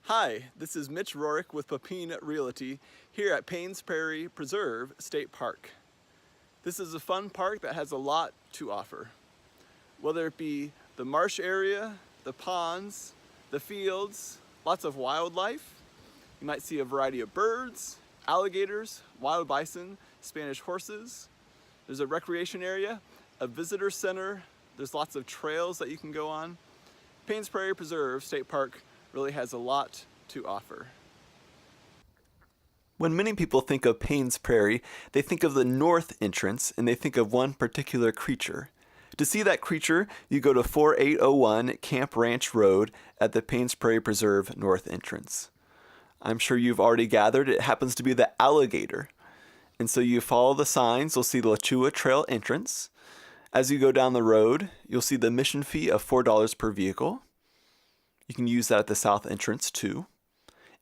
Hi, this is Mitch Rorick with Paynes Realty here at Paynes Prairie Preserve State Park. This is a fun park that has a lot to offer. Whether it be the marsh area, the ponds, the fields, lots of wildlife. You might see a variety of birds, alligators, wild bison, Spanish horses. There's a recreation area, a visitor center. There's lots of trails that you can go on. Paynes Prairie Preserve State Park really has a lot to offer. When many people think of Paynes Prairie, they think of the north entrance and they think of one particular creature. To see that creature, you go to 4801 Camp Ranch Road at the Paynes Prairie Preserve north entrance. I'm sure you've already gathered it happens to be the alligator. And so you follow the signs, you'll see the Lachua Trail entrance. As you go down the road, you'll see the admission fee of $4 per vehicle. You can use that at the south entrance too.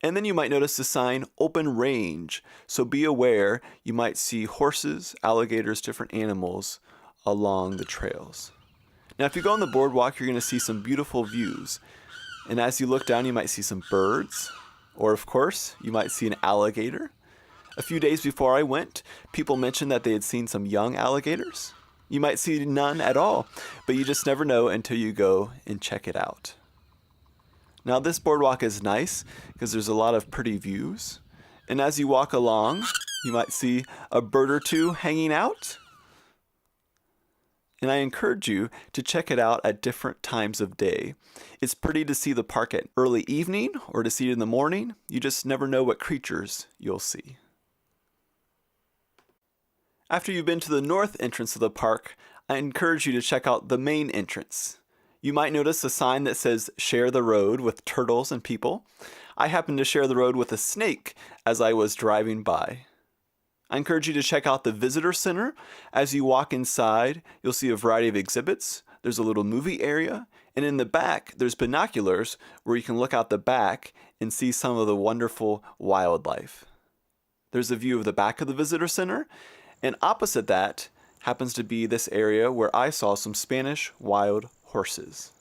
And then you might notice the sign open range. So be aware, you might see horses, alligators, different animals along the trails. Now if you go on the boardwalk, you're going to see some beautiful views. And as you look down, you might see some birds, or of course, you might see an alligator. A few days before I went, people mentioned that they had seen some young alligators. You might see none at all, but you just never know until you go and check it out. Now this boardwalk is nice because there's a lot of pretty views. And as you walk along, you might see a bird or two hanging out. And I encourage you to check it out at different times of day. It's pretty to see the park at early evening or to see it in the morning. You just never know what creatures you'll see. After you've been to the north entrance of the park, I encourage you to check out the main entrance. You might notice a sign that says share the road with turtles and people. I happened to share the road with a snake as I was driving by. I encourage you to check out the visitor center. As you walk inside, you'll see a variety of exhibits. There's a little movie area, and in the back, there's binoculars where you can look out the back and see some of the wonderful wildlife. There's a view of the back of the visitor center, and opposite that happens to be this area where I saw some Spanish wild horses.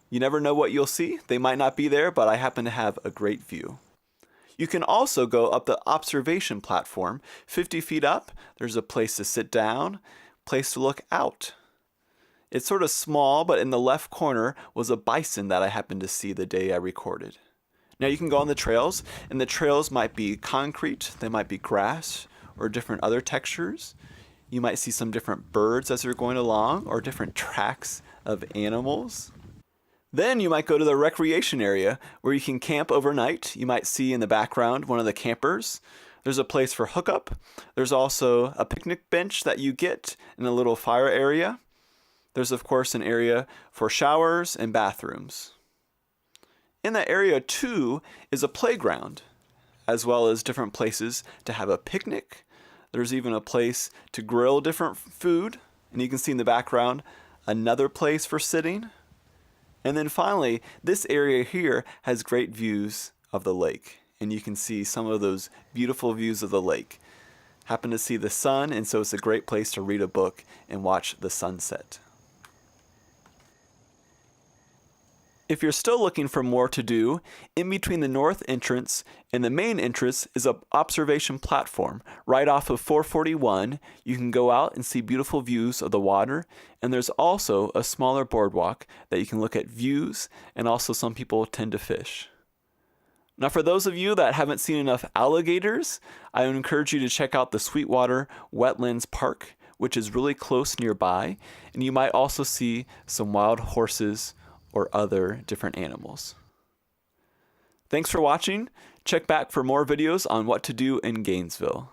You never know what you'll see. They might not be there, but I happen to have a great view. You can also go up the observation platform. 50 feet up, there's a place to sit down, place to look out. It's sort of small, but in the left corner was a bison that I happened to see the day I recorded. Now you can go on the trails, and the trails might be concrete, they might be grass, or different other textures. You might see some different birds as you're going along, or different tracks of animals. Then you might go to the recreation area where you can camp overnight. You might see in the background one of the campers. There's a place for hookup. There's also a picnic bench that you get in a little fire area. There's of course an area for showers and bathrooms. In that area too is a playground, as well as different places to have a picnic. There's even a place to grill different food, and you can see in the background another place for sitting. And then finally, this area here has great views of the lake, and you can see some of those beautiful views of the lake. Happen to see the sun, and so it's a great place to read a book and watch the sunset. If you're still looking for more to do, in between the north entrance and the main entrance is an observation platform. Right off of 441, you can go out and see beautiful views of the water, and there's also a smaller boardwalk that you can look at views, and also some people tend to fish. Now for those of you that haven't seen enough alligators, I would encourage you to check out the Sweetwater Wetlands Park, which is really close nearby, and you might also see some wild horses or other different animals. Thanks for watching. Check back for more videos on what to do in Gainesville.